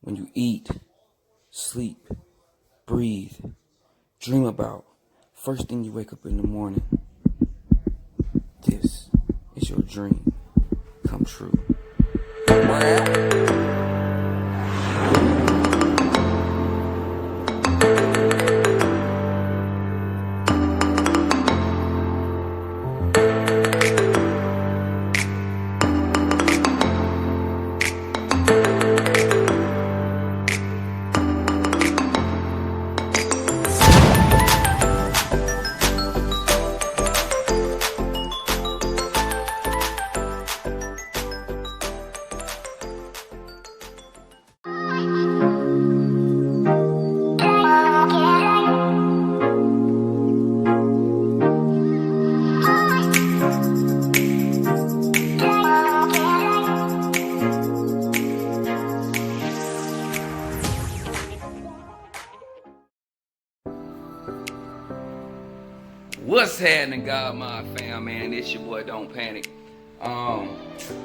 when you eat, sleep, breathe, dream about, first thing you wake up in the morning, this is your dream come true. What's happening, Godmod fam, man? It's your boy Don't Panic.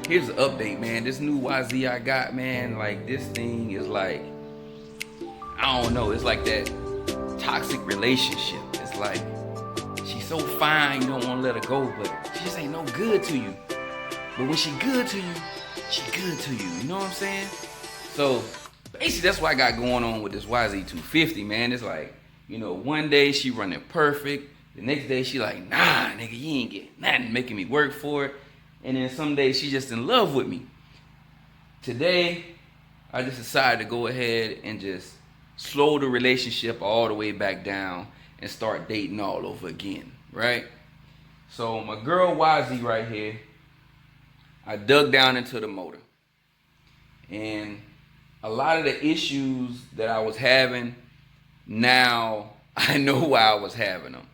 Here's an update, man. This new YZ I got, man, like this thing is like, I don't know, it's like that toxic relationship. It's like, she's so fine, you don't want to let her go, but she just ain't no good to you. But when she good to you, she good to you, you know what I'm saying? So, basically that's what I got going on with this YZ250, man. It's like, you know, one day she running perfect. The next day she like, nah, nigga, you ain't get nothing, making me work for it. And then some days she just in love with me. Today, I just decided to go ahead and just slow the relationship all the way back down and start dating all over again, right? So my girl YZ right here, I dug down into the motor. And a lot of the issues that I was having, now I know why I was having them.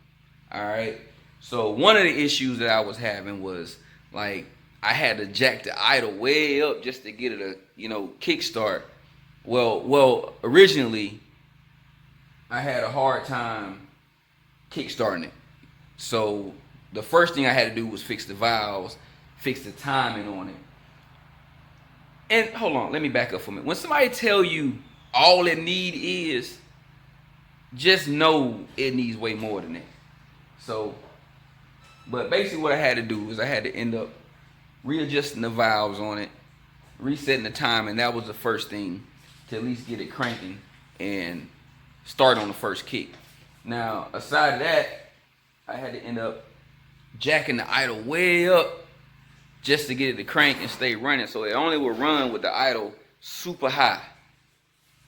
All right. So one of the issues that I was having was like I had to jack the idle way up just to get it a, you know, kickstart. Well, originally I had a hard time kickstarting it. So the first thing I had to do was fix the valves, fix the timing on it. And hold on, let me back up for a minute. When somebody tell you all it need is, just know it needs way more than that. So, but basically what I had to do is I had to end up readjusting the valves on it, resetting the time, and that was the first thing to at least get it cranking and start on the first kick. Now, aside of that, I had to end up jacking the idle way up just to get it to crank and stay running. So it only would run with the idle super high.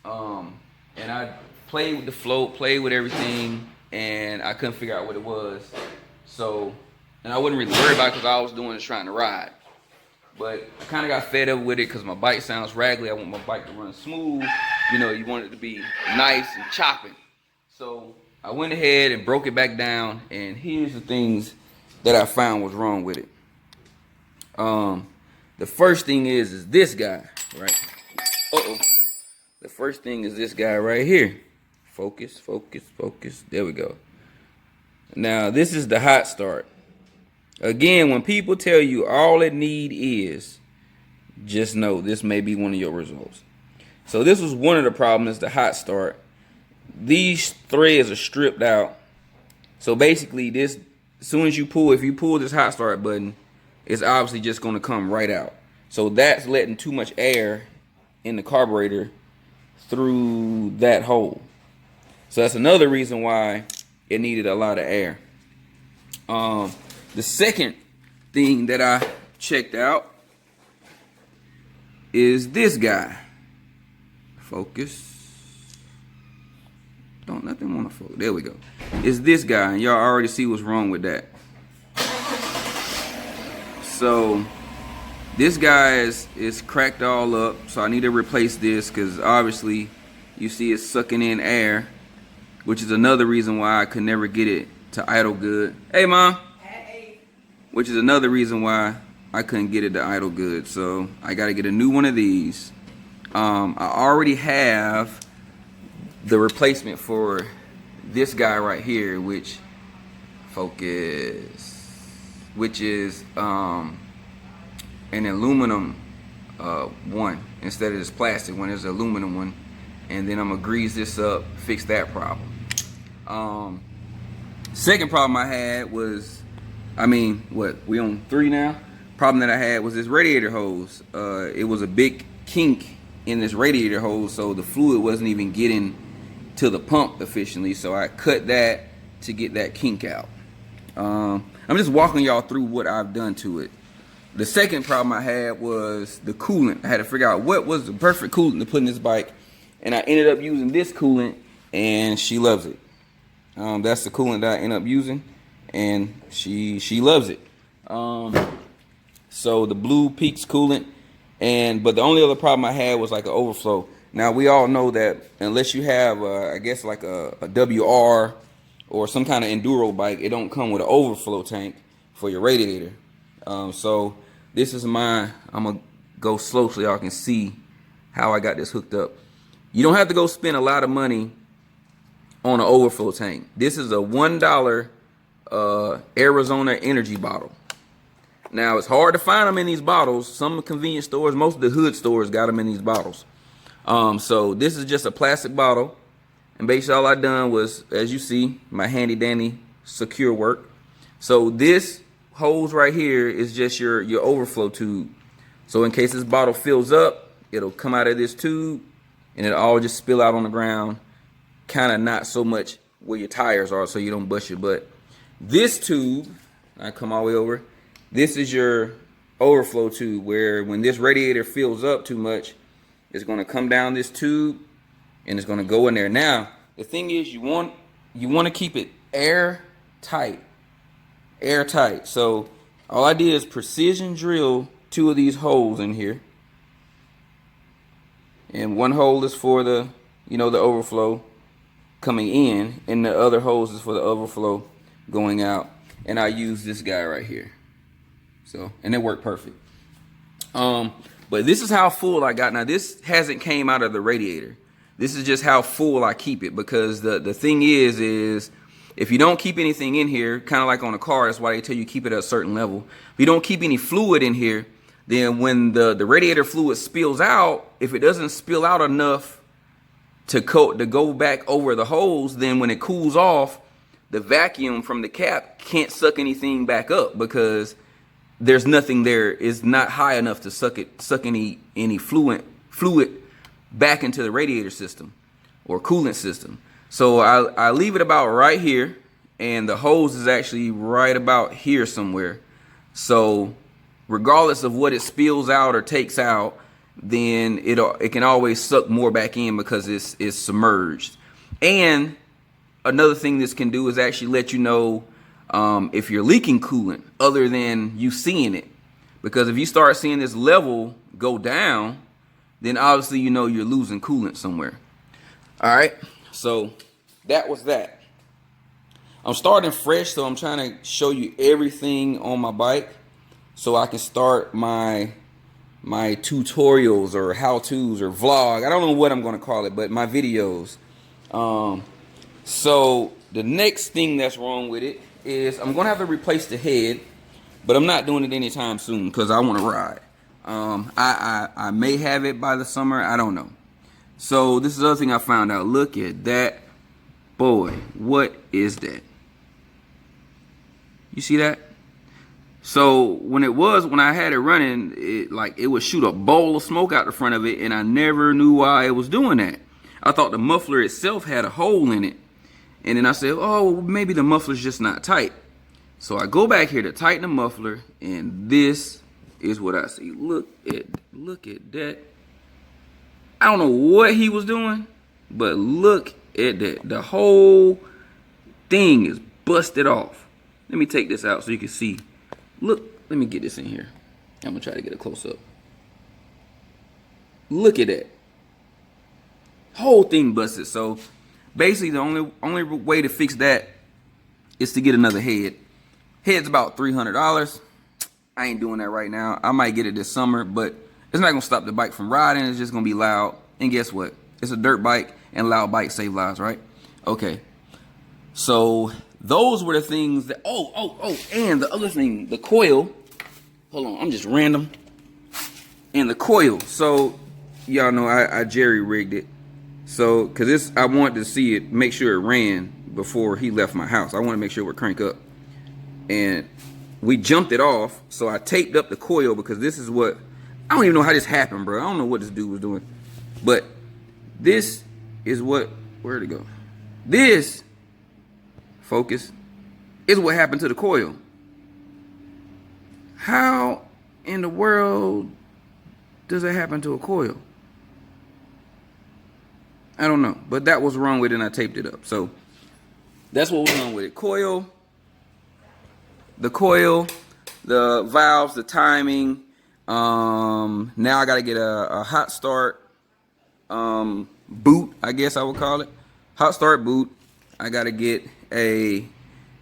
And I played with the float, played with everything, and I couldn't figure out what it was. So, and I wasn't really worried about it because all I was doing is trying to ride. But I kind of got fed up with it because my bike sounds raggedy. I want my bike to run smooth. You know, you want it to be nice and chopping. So I went ahead and broke it back down, and here's the things that I found was wrong with it. The first thing is this guy, right? The first thing is this guy right here. Focus, focus, focus. There we go. Now, this is the hot start. Again, when people tell you all it need is, just know this may be one of your results. So this was one of the problems, the hot start. These threads are stripped out. So basically this, as soon as you pull, if you pull this hot start button, it's obviously just going to come right out. So that's letting too much air in the carburetor through that hole. So that's another reason why it needed a lot of air. The second thing that I checked out is this guy. Focus. Don't nothing want to focus. There we go. It's this guy, and y'all already see what's wrong with that. So this guy is cracked all up. So I need to replace this because obviously you see it's sucking in air, which is another reason why I could never get it to idle good. Hey, Mom. Hey. Which is another reason why I couldn't get it to idle good. So I got to get a new one of these. I already have the replacement for this guy right here, which is an aluminum one. instead of this plastic one. There's an aluminum one. And then I'm gonna grease this up, fix that problem. Second problem I had was, we on 3 now? Problem that I had was this radiator hose. It was a big kink in this radiator hose, so the fluid wasn't even getting to the pump efficiently, so I cut that to get that kink out. I'm just walking y'all through what I've done to it. The second problem I had was the coolant. I had to figure out what was the perfect coolant to put in this bike, and I ended up using this coolant, and she loves it. That's the coolant that I ended up using, and she loves it. So the blue Painc coolant, but the only other problem I had was like an overflow. Now we all know that unless you have I guess like a WR or some kind of enduro bike, it don't come with an overflow tank for your radiator. So this is mine. I'm gonna go slow so y'all can see how I got this hooked up. You don't have to go spend a lot of money on an overflow tank. This is a $1 Arizona energy bottle. Now it's hard to find them in these bottles. Some convenience stores, most of the hood stores got them in these bottles. So this is just a plastic bottle, and basically all I done was, as you see, my handy dandy secure work. So this hose right here is just your overflow tube. So in case this bottle fills up, it'll come out of this tube and it'll all just spill out on the ground. Kind of not so much where your tires are, so you don't bust your butt. This tube, I come all the way over. This is your overflow tube, where when this radiator fills up too much, it's going to come down this tube and it's going to go in there. Now, the thing is, you want to keep it airtight. Airtight. So all I did is precision drill 2 of these holes in here. And one hole is for the, the overflow coming in, and the other hose is for the overflow going out. And I use this guy right here. So, and it worked perfect. But this is how full I got. Now this hasn't came out of the radiator. This is just how full I keep it, because the thing is if you don't keep anything in here, kind of like on a car, that's why they tell you keep it at a certain level. If you don't keep any fluid in here, then when the radiator fluid spills out, if it doesn't spill out enough to go back over the hose, then when it cools off, the vacuum from the cap can't suck anything back up, because there's nothing there. It's not high enough to suck any fluid back into the radiator system or coolant system. So I leave it about right here, and the hose is actually right about here somewhere. So regardless of what it spills out or takes out, then it can always suck more back in because it's submerged. And another thing this can do is actually let you know if you're leaking coolant other than you seeing it. Because if you start seeing this level go down, then obviously you're losing coolant somewhere. All right, so that was that. I'm starting fresh, so I'm trying to show you everything on my bike so I can start my tutorials or how-tos or vlog. I don't know what I'm going to call it, but my videos. So the next thing that's wrong with it is I'm going to have to replace the head, but I'm not doing it anytime soon because I want to ride. I may have it by the summer. I don't know. So this is the other thing I found out. Look at that. Boy, what is that? You see that? So when I had it running, it would shoot a bowl of smoke out the front of it, and I never knew why it was doing that. I thought the muffler itself had a hole in it. And then I said, oh, maybe the muffler's just not tight. So I go back here to tighten the muffler, and this is what I see. Look at that. I don't know what he was doing, but look at that. The whole thing is busted off. Let me take this out so you can see. Look, let me get this in here. I'm gonna try to get a close up. Look at that. Whole thing busted. So basically the only way to fix that is to get another head. Head's about $300. I ain't doing that right now. I might get it this summer, but it's not gonna stop the bike from riding. It's just gonna be loud. And guess what? It's a dirt bike, and loud bikes save lives, right? Okay. So those were the things that, and the other thing, the coil. Hold on, I'm just random. And the coil. So y'all know I jerry rigged it. So, cause I wanted to see it, make sure it ran before he left my house. I want to make sure it would crank up. And we jumped it off, so I taped up the coil because this is what, I don't even know how this happened, bro. I don't know what this dude was doing. But this is what, where'd it go? This, focus, is what happened to the coil. How in the world does it happen to a coil? I don't know, but that was wrong with it and I taped it up. So that's what was wrong with it. The coil, the valves, the timing. Now I gotta get a hot start boot, I guess I would call it. Hot start boot. I gotta get a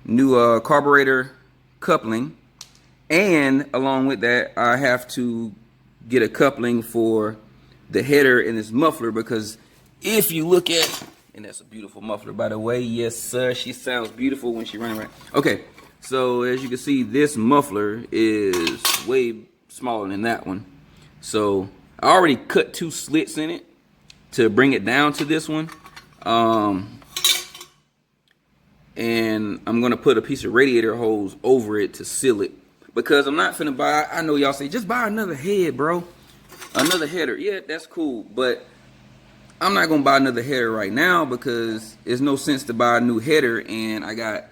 new carburetor coupling. And along with that, I have to get a coupling for the header in this muffler, because if you look at, and that's a beautiful muffler, by the way. Yes, sir. She sounds beautiful when she running around. Okay, so as you can see, this muffler is way smaller than that one. So I already cut 2 slits in it to bring it down to this one. And I'm gonna put a piece of radiator hose over it to seal it, because I'm not finna buy, I know y'all say, just buy another head, bro. Another header. Yeah, that's cool, but I'm not gonna buy another header right now because there's no sense to buy a new header and I got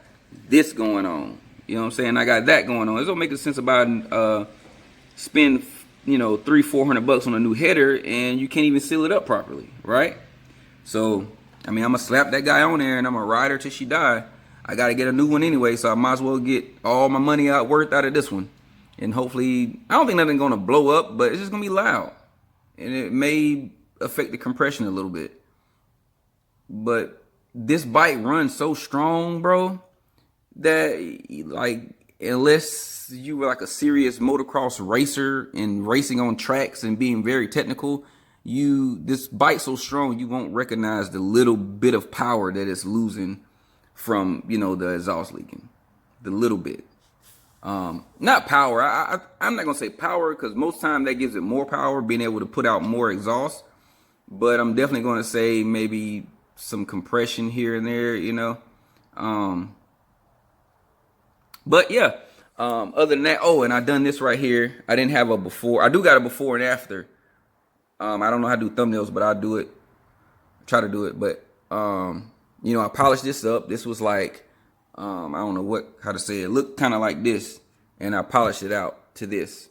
this going on. You know what I'm saying? I got that going on. It don't make sense to buy spend, you know, $300-400 on a new header and you can't even seal it up properly, right? So I mean, I'm gonna slap that guy on there and I'm gonna ride her till she die. I gotta get a new one anyway, so I might as well get all my money worth out of this one. And hopefully, I don't think nothing's gonna blow up, but it's just gonna be loud. And it may affect the compression a little bit. But this bike runs so strong, bro, that like, unless you were like a serious motocross racer and racing on tracks and being very technical, this bike's so strong you won't recognize the little bit of power that it's losing from, you know, the exhaust leaking. The little bit. Not power. I'm not gonna say power, because most time that gives it more power, being able to put out more exhaust. But I'm definitely gonna say maybe some compression here and there, you know. But yeah, other than that, oh, and I done this right here. I didn't have a before. I do got a before and after. I don't know how to do thumbnails, but I'll do it. Try to do it. But you know, I polished this up. This was like, I don't know how to say it. It looked kind of like this, and I polished it out to this.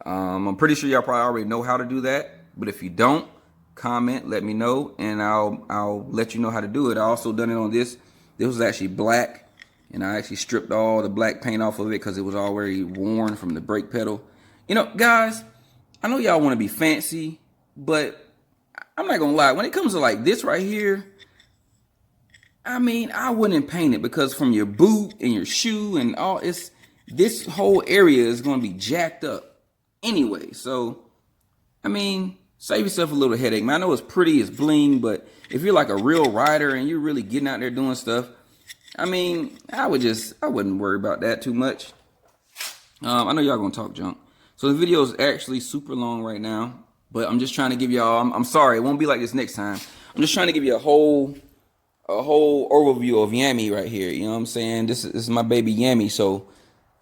I'm pretty sure y'all probably already know how to do that, but if you don't, comment, let me know, and I'll let you know how to do it. I also done it on this. This was actually black, and I actually stripped all the black paint off of it because it was already worn from the brake pedal. You know, guys, I know y'all want to be fancy, but I'm not gonna lie. When it comes to like this right here, I mean, I wouldn't paint it, because from your boot and your shoe and all, this whole area is going to be jacked up anyway. So, I mean, save yourself a little headache, man. I know it's pretty, it's bling, but if you're like a real rider and you're really getting out there doing stuff, I mean, I wouldn't worry about that too much. I know y'all gonna talk junk. So the video is actually super long right now, but I'm just trying to give y'all, I'm sorry, it won't be like this next time. I'm just trying to give you a whole overview of Yami right here. You know what I'm saying? This is my baby Yami. So,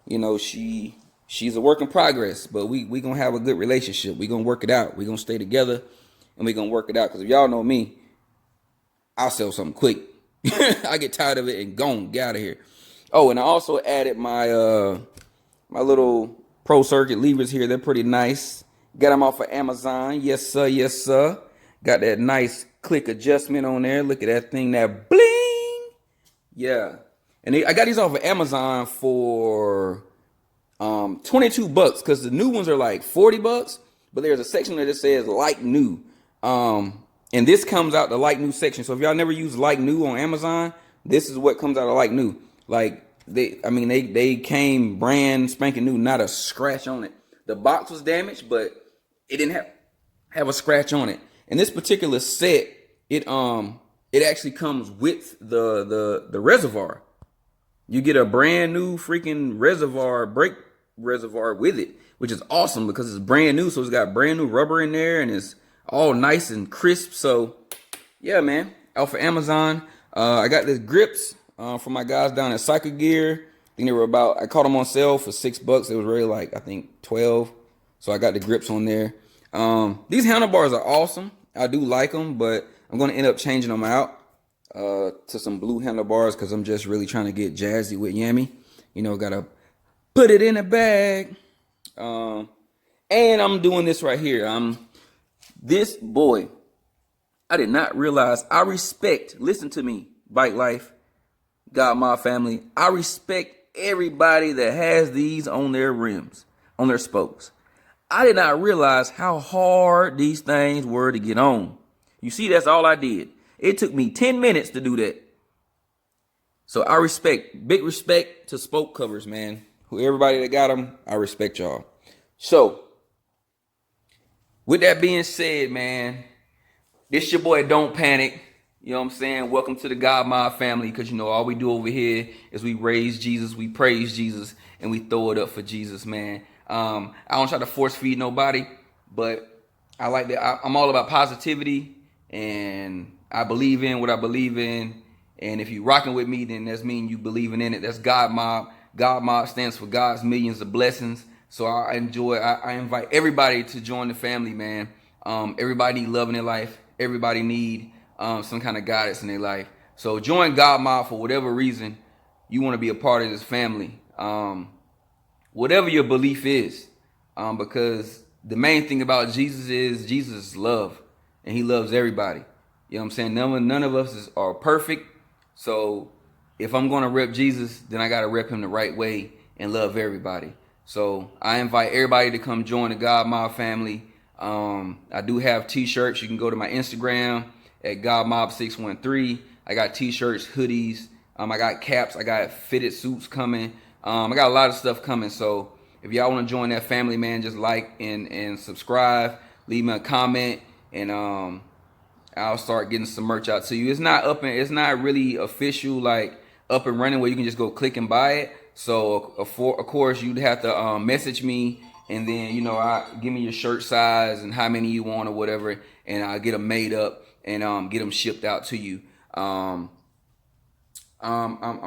you know, she's a work in progress, but we gonna have a good relationship. We gonna work it out. We gonna stay together and we gonna work it out. Because if y'all know me, I'll sell something quick. I get tired of it and gone, get out of here. Oh, and I also added my my little Pro Circuit levers here. They're pretty nice. Got them off of Amazon. Yes, sir. Yes, sir. Got that nice click adjustment on there. Look at that thing, that bling. Yeah. And I got these off of Amazon for $22, because the new ones are like $40, but there's a section that says like new. And this comes out the like new section. So if y'all never use like new on Amazon, this is what comes out of like new. Like they came brand spanking new, not a scratch on it. The box was damaged, but it didn't have a scratch on it. And this particular set, it actually comes with the reservoir. You get a brand new freaking brake reservoir with it, which is awesome because it's brand new. So it's got brand new rubber in there, and it's all nice and crisp. So yeah, man, off of Amazon. I got the grips from my guys down at Cycle Gear. I think they were I caught them on sale for $6. It was really like, I think 12. So I got the grips on there. These handlebars are awesome. I do like them, but I'm going to end up changing them out to some blue handlebars because I'm just really trying to get jazzy with Yammy. You know, got to put it in a bag. And I'm doing this right here. This boy, I did not realize, I respect, listen to me, Bike Life, God Mob family, I respect everybody that has these on their rims, on their spokes. I did not realize how hard these things were to get on. You see, that's all I did. It took me 10 minutes to do that. So I respect, big respect to spoke covers, man. Everybody that got them, I respect y'all. So, with that being said, man, this your boy Don't Panic. You know what I'm saying? Welcome to the God Mob family, because you know all we do over here is we raise Jesus, we praise Jesus, and we throw it up for Jesus, man. I don't try to force feed nobody, but I like that. I'm all about positivity, and I believe in what I believe in. And if you rocking with me, then that's mean you believing in it. That's God Mob. God Mob stands for God's millions of blessings. So I invite everybody to join the family, man. Everybody need love in their life. Everybody need some kind of guidance in their life. So join God Mob for whatever reason you want to be a part of this family. Whatever your belief is, because the main thing about Jesus is love, and he loves everybody. You know what I'm saying? None of us are perfect. So if I'm going to rep Jesus, then I got to rep him the right way and love everybody. So I invite everybody to come join the God Mob family. I do have t-shirts. You can go to my Instagram at GodMob613. I got t-shirts, hoodies. I got caps. I got fitted suits coming. I got a lot of stuff coming. So if y'all want to join that family, man, just like and subscribe. Leave me a comment, and I'll start getting some merch out to you. It's not really official, like up and running where you can just go click and buy it. So of course you'd have to message me, and then give me your shirt size and how many you want or whatever, and I'll get them made up and get them shipped out to you. I'm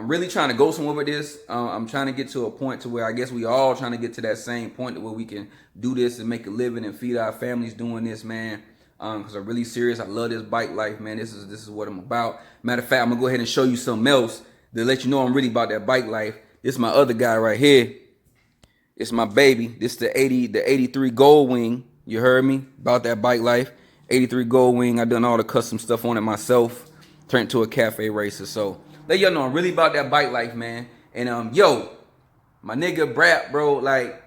really trying to go somewhere with this. I'm trying to get to a point to where I guess we all trying to get to that same point where we can do this and make a living and feed our families doing this, man. Because I'm really serious. I love this bike life, man. This is what I'm about. Matter of fact, I'm gonna go ahead and show you something else to let you know I'm really about that bike life. This is my other guy right here. It's my baby. This is the 83 Gold Wing. You heard me about that bike life. 83 Gold Wing. I done all the custom stuff on it myself. Turned to a cafe racer. So let y'all know I'm really about that bike life, man. And yo, my nigga Brap, bro, like,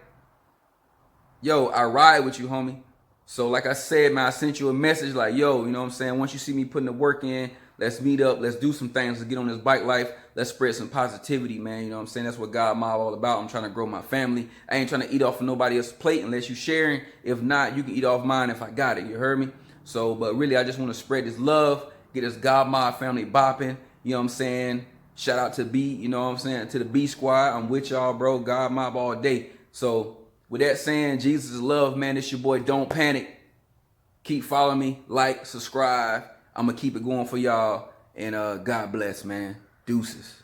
yo, I ride with you, homie. So like I said, man, I sent you a message like, yo, you know what I'm saying? Once you see me putting the work in, let's meet up. Let's do some things to get on this bike life. Let's spread some positivity, man. You know what I'm saying? That's what God Mob all about. I'm trying to grow my family. I ain't trying to eat off of nobody else's plate unless you sharing. If not, you can eat off mine if I got it. You heard me? So, but really, I just want to spread this love, get this God Mob family bopping. You know what I'm saying? Shout out to B, you know what I'm saying? To the B squad. I'm with y'all, bro. God Mob all day. So with that saying, Jesus is love, man. It's your boy Don't Panic. Keep following me, like, subscribe. I'm going to keep it going for y'all. And God bless, man. Deuces.